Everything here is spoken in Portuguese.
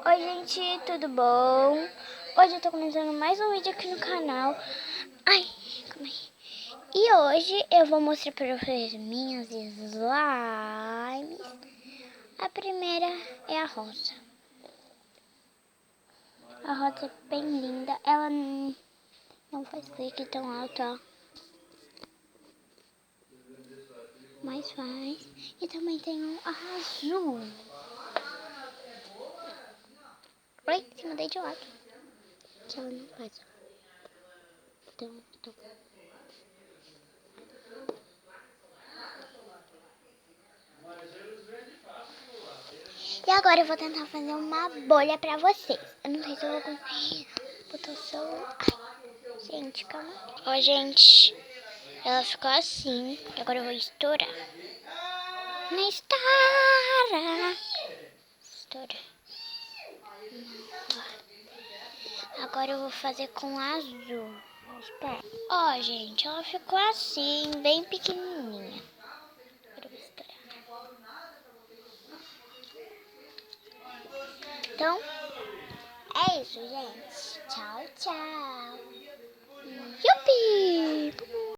Oi gente, tudo bom? Hoje eu tô começando mais um vídeo aqui no canal. Ai, calma aí. E hoje eu vou mostrar pra vocês minhas slimes. A primeira é a rosa. A rosa é bem linda. Ela não faz clique tão alto, ó. Mas faz. E também tem um azul. Oi, se mudei de lado. Que ela não faz, ó. Então. E agora eu vou tentar fazer uma bolha pra vocês. Eu não sei se eu vou conseguir. Botar o celular. Ai, gente, calma. Ó, gente. Ela ficou assim. Agora eu vou estourar. Não estoura. Estoura. Agora eu vou fazer com azul. Espera. Ó, gente. Ela ficou assim. Bem pequenininha. Agora eu vou estourar. Então, é isso, gente. Tchau, tchau. Yupi!